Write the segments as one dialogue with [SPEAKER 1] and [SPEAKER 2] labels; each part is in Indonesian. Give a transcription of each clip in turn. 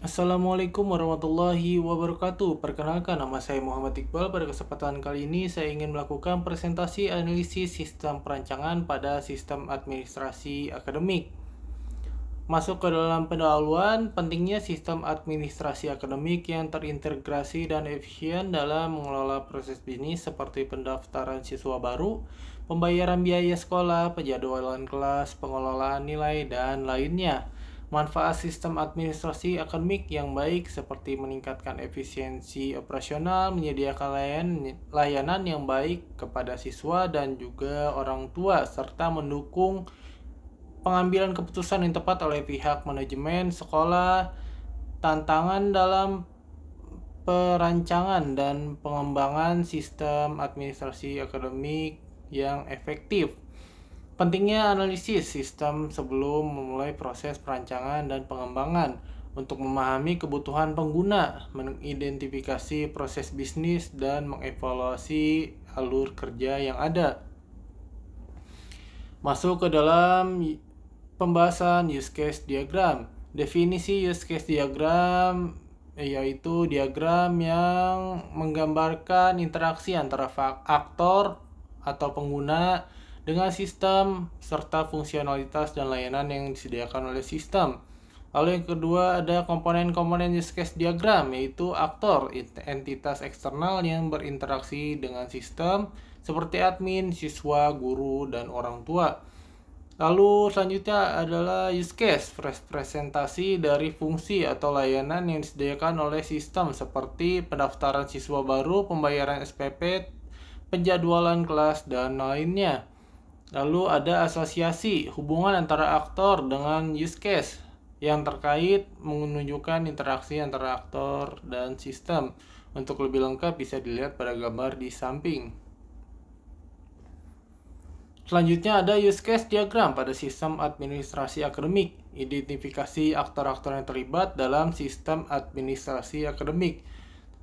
[SPEAKER 1] Assalamualaikum warahmatullahi wabarakatuh. Perkenalkan, nama saya Muhammad Iqbal. Pada kesempatan kali ini saya ingin melakukan presentasi analisis sistem perancangan pada sistem administrasi akademik. Masuk ke dalam pendahuluan, pentingnya sistem administrasi akademik yang terintegrasi dan efisien dalam mengelola proses bisnis seperti pendaftaran siswa baru, pembayaran biaya sekolah, penjadwalan kelas, pengelolaan nilai, dan lainnya. Manfaat sistem administrasi akademik yang baik seperti meningkatkan efisiensi operasional, menyediakan layanan yang baik kepada siswa dan juga orang tua, serta mendukung pengambilan keputusan yang tepat oleh pihak manajemen sekolah. Tantangan dalam perancangan dan pengembangan sistem administrasi akademik yang efektif. Pentingnya analisis sistem sebelum memulai proses perancangan dan pengembangan untuk memahami kebutuhan pengguna, mengidentifikasi proses bisnis, dan mengevaluasi alur kerja yang ada. Masuk ke dalam pembahasan use case diagram. Definisi use case diagram yaitu diagram yang menggambarkan interaksi antara aktor atau pengguna dengan sistem serta fungsionalitas dan layanan yang disediakan oleh sistem. Lalu yang kedua ada komponen-komponen use case diagram, yaitu aktor, entitas eksternal yang berinteraksi dengan sistem seperti admin, siswa, guru, dan orang tua. Lalu selanjutnya adalah use case, representasi dari fungsi atau layanan yang disediakan oleh sistem seperti pendaftaran siswa baru, pembayaran SPP, penjadwalan kelas, dan lainnya. Lalu ada asosiasi, hubungan antara aktor dengan use case yang terkait menunjukkan interaksi antara aktor dan sistem. Untuk lebih lengkap bisa dilihat pada gambar di samping. Selanjutnya ada use case diagram pada sistem administrasi akademik. Identifikasi aktor-aktor yang terlibat dalam sistem administrasi akademik.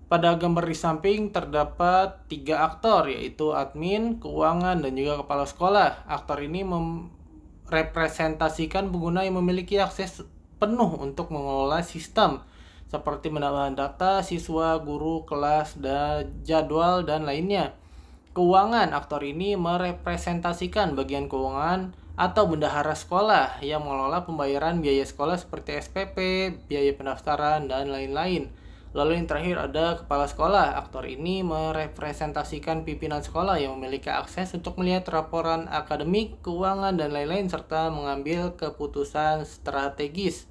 [SPEAKER 1] Pada gambar di samping terdapat 3 aktor, yaitu admin, keuangan, dan juga kepala sekolah. Aktor ini merepresentasikan pengguna yang memiliki akses penuh untuk mengelola sistem, seperti menambah data siswa, guru, kelas, dan jadwal, dan lainnya. Keuangan, aktor ini merepresentasikan bagian keuangan atau bendahara sekolah yang mengelola pembayaran biaya sekolah seperti SPP, biaya pendaftaran, dan lain-lain. Lalu yang terakhir ada kepala sekolah. Aktor ini merepresentasikan pimpinan sekolah yang memiliki akses untuk melihat laporan akademik, keuangan, dan lain-lain serta mengambil keputusan strategis.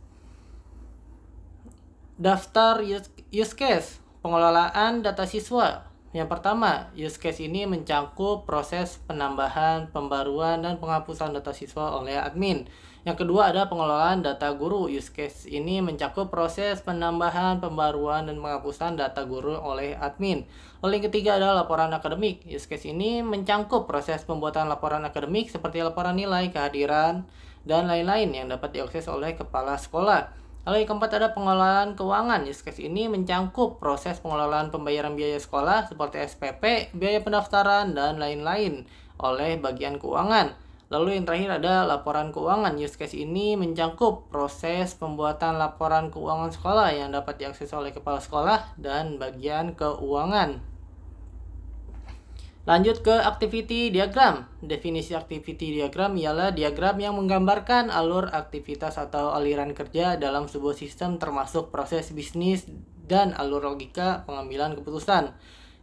[SPEAKER 1] Daftar use case, pengelolaan data siswa. Yang pertama, use case ini mencakup proses penambahan, pembaruan, dan penghapusan data siswa oleh admin. Yang kedua ada pengelolaan data guru. Use case ini mencakup proses penambahan, pembaruan, dan penghapusan data guru oleh admin. Lalu yang ketiga adalah laporan akademik. Use case ini mencakup proses pembuatan laporan akademik seperti laporan nilai, kehadiran, dan lain-lain yang dapat diakses oleh kepala sekolah. Lalu yang keempat ada pengelolaan keuangan. Use case ini mencakup proses pengelolaan pembayaran biaya sekolah seperti SPP, biaya pendaftaran, dan lain-lain oleh bagian keuangan. Lalu yang terakhir ada laporan keuangan. Use case ini mencakup proses pembuatan laporan keuangan sekolah yang dapat diakses oleh kepala sekolah dan bagian keuangan. Lanjut ke activity diagram. Definisi activity diagram ialah diagram yang menggambarkan alur aktivitas atau aliran kerja dalam sebuah sistem termasuk proses bisnis dan alur logika pengambilan keputusan.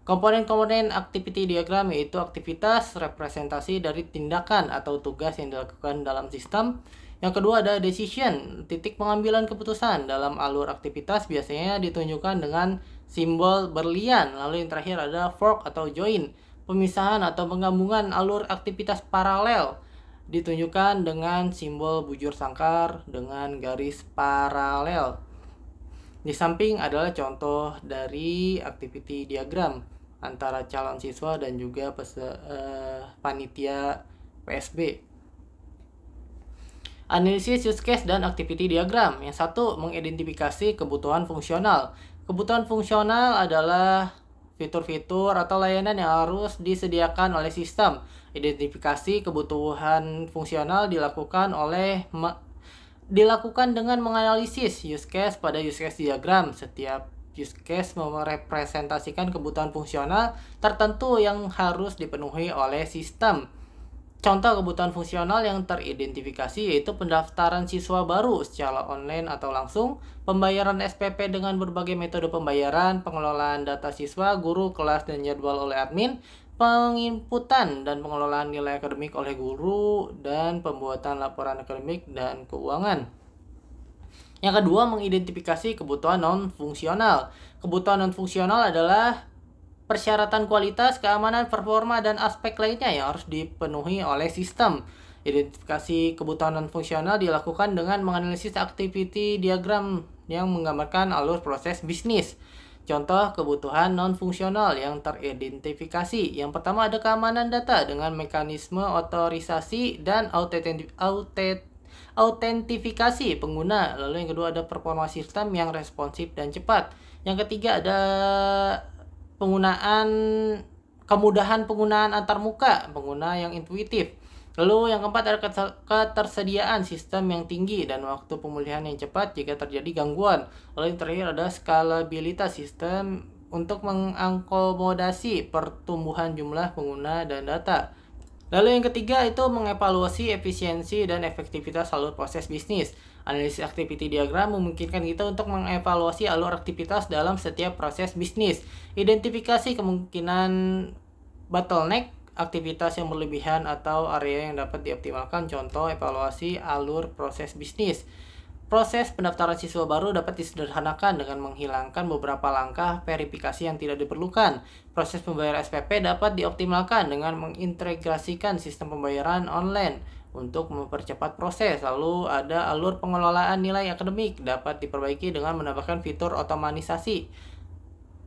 [SPEAKER 1] Komponen-komponen activity diagram yaitu aktivitas, representasi dari tindakan atau tugas yang dilakukan dalam sistem. Yang kedua ada decision, titik pengambilan keputusan. Dalam alur aktivitas biasanya ditunjukkan dengan simbol berlian. Lalu yang terakhir ada fork atau join, pemisahan atau penggabungan alur aktivitas paralel, ditunjukkan dengan simbol bujur sangkar dengan garis paralel. Di samping adalah contoh dari activity diagram antara calon siswa dan juga panitia PSB. Analisis use case dan activity diagram. Yang satu, mengidentifikasi kebutuhan fungsional. Kebutuhan fungsional adalah fitur-fitur atau layanan yang harus disediakan oleh sistem. Identifikasi kebutuhan fungsional dilakukan oleh dilakukan dengan menganalisis use case pada use case diagram. Setiap use case merepresentasikan kebutuhan fungsional tertentu yang harus dipenuhi oleh sistem. Contoh kebutuhan fungsional yang teridentifikasi yaitu pendaftaran siswa baru secara online atau langsung, pembayaran SPP dengan berbagai metode pembayaran, pengelolaan data siswa, guru, kelas, dan jadwal oleh admin, penginputan dan pengelolaan nilai akademik oleh guru, dan pembuatan laporan akademik dan keuangan. Yang kedua, mengidentifikasi kebutuhan non-fungsional. Kebutuhan non-fungsional adalah persyaratan kualitas, keamanan, performa, dan aspek lainnya yang harus dipenuhi oleh sistem. Identifikasi kebutuhan non-fungsional dilakukan dengan menganalisis activity diagram yang menggambarkan alur proses bisnis. Contoh kebutuhan non-fungsional yang teridentifikasi. Yang pertama ada keamanan data dengan mekanisme otorisasi dan autentifikasi pengguna. Lalu yang kedua ada performa sistem yang responsif dan cepat. Yang ketiga ada kemudahan penggunaan antarmuka pengguna yang intuitif. Lalu yang keempat ada ketersediaan sistem yang tinggi dan waktu pemulihan yang cepat jika terjadi gangguan. Lalu yang terakhir ada skalabilitas sistem untuk mengakomodasi pertumbuhan jumlah pengguna dan data. Lalu yang ketiga itu mengevaluasi efisiensi dan efektivitas alur proses bisnis. Analisis activity diagram memungkinkan kita untuk mengevaluasi alur aktivitas dalam setiap proses bisnis. Identifikasi kemungkinan bottleneck, aktivitas yang berlebihan atau area yang dapat dioptimalkan. Contoh evaluasi alur proses bisnis. Proses pendaftaran siswa baru dapat disederhanakan dengan menghilangkan beberapa langkah verifikasi yang tidak diperlukan. Proses pembayaran SPP dapat dioptimalkan dengan mengintegrasikan sistem pembayaran online untuk mempercepat proses. Lalu ada alur pengelolaan nilai akademik dapat diperbaiki dengan menambahkan fitur otomatisasi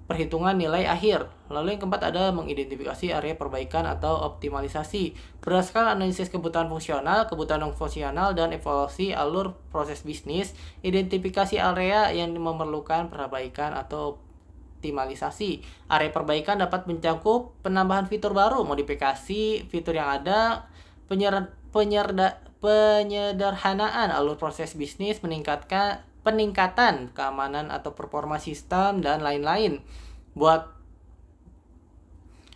[SPEAKER 1] perhitungan nilai akhir. Lalu yang keempat ada mengidentifikasi area perbaikan atau optimalisasi. Berdasarkan analisis kebutuhan fungsional, kebutuhan non-fungsional, dan evaluasi alur proses bisnis, identifikasi area yang memerlukan perbaikan atau optimalisasi. Area perbaikan dapat mencakup penambahan fitur baru, modifikasi fitur yang ada, penyederhanaan alur proses bisnis, peningkatan keamanan atau performa sistem, dan lain-lain.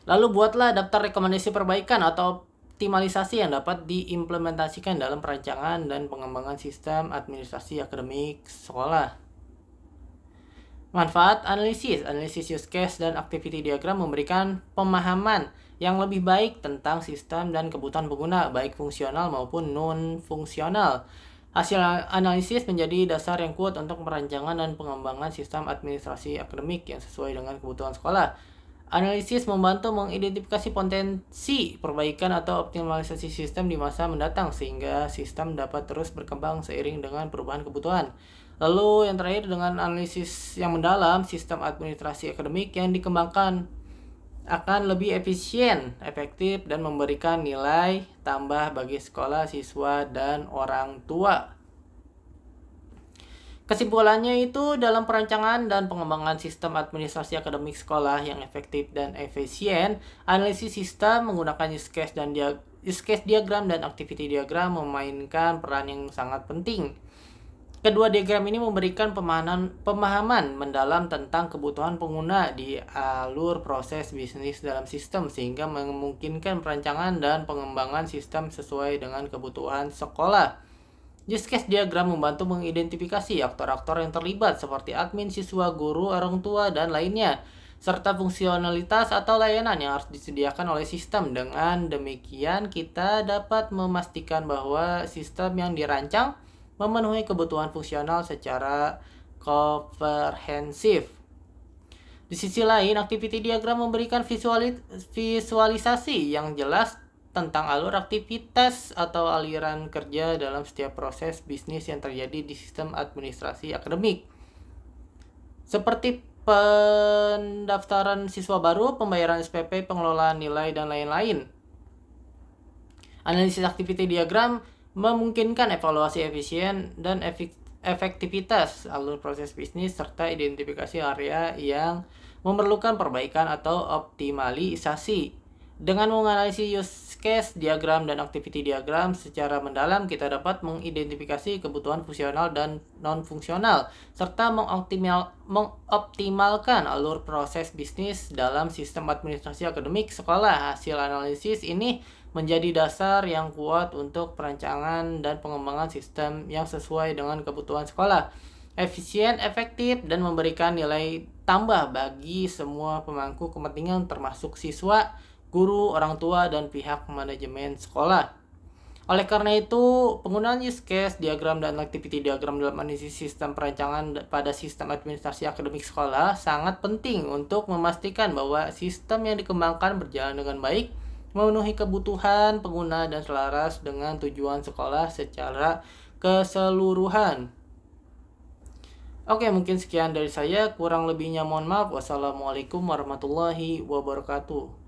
[SPEAKER 1] Lalu buatlah daftar rekomendasi perbaikan atau optimalisasi yang dapat diimplementasikan dalam perancangan dan pengembangan sistem administrasi akademik sekolah. Manfaat analisis use case dan activity diagram memberikan pemahaman yang lebih baik tentang sistem dan kebutuhan pengguna, baik fungsional maupun non-fungsional. Hasil analisis menjadi dasar yang kuat untuk perancangan dan pengembangan sistem administrasi akademik yang sesuai dengan kebutuhan sekolah. Analisis membantu mengidentifikasi potensi perbaikan atau optimalisasi sistem di masa mendatang sehingga sistem dapat terus berkembang seiring dengan perubahan kebutuhan. Lalu yang terakhir dengan analisis yang mendalam, sistem administrasi akademik yang dikembangkan akan lebih efisien, efektif, dan memberikan nilai tambah bagi sekolah, siswa, dan orang tua. Kesimpulannya itu dalam perancangan dan pengembangan sistem administrasi akademik sekolah yang efektif dan efisien, analisis sistem menggunakan use case diagram dan activity diagram memainkan peran yang sangat penting. Kedua diagram ini memberikan pemahaman mendalam tentang kebutuhan pengguna di alur proses bisnis dalam sistem sehingga memungkinkan perancangan dan pengembangan sistem sesuai dengan kebutuhan sekolah. Use case diagram membantu mengidentifikasi aktor-aktor yang terlibat seperti admin, siswa, guru, orang tua, dan lainnya, serta fungsionalitas atau layanan yang harus disediakan oleh sistem. Dengan demikian, kita dapat memastikan bahwa sistem yang dirancang memenuhi kebutuhan fungsional secara komprehensif. Di sisi lain, activity diagram memberikan visualisasi yang jelas tentang alur aktivitas atau aliran kerja dalam setiap proses bisnis yang terjadi di sistem administrasi akademik. Seperti pendaftaran siswa baru, pembayaran SPP, pengelolaan nilai, dan lain-lain. Analisis activity diagram memungkinkan evaluasi efisien dan efektivitas alur proses bisnis serta identifikasi area yang memerlukan perbaikan atau optimalisasi. Dengan menganalisis use case diagram dan activity diagram secara mendalam, kita dapat mengidentifikasi kebutuhan fungsional dan non-fungsional, serta mengoptimalkan alur proses bisnis dalam sistem administrasi akademik sekolah. Hasil analisis ini menjadi dasar yang kuat untuk perancangan dan pengembangan sistem yang sesuai dengan kebutuhan sekolah, efisien, efektif, dan memberikan nilai tambah bagi semua pemangku kepentingan termasuk siswa, guru, orang tua, dan pihak manajemen sekolah. Oleh karena itu, penggunaan use case diagram dan activity diagram dalam analisis sistem perancangan pada sistem administrasi akademik sekolah sangat penting untuk memastikan bahwa sistem yang dikembangkan berjalan dengan baik, memenuhi kebutuhan pengguna, dan selaras dengan tujuan sekolah secara keseluruhan. Oke, mungkin sekian dari saya. Kurang lebihnya mohon maaf. Wassalamualaikum warahmatullahi wabarakatuh.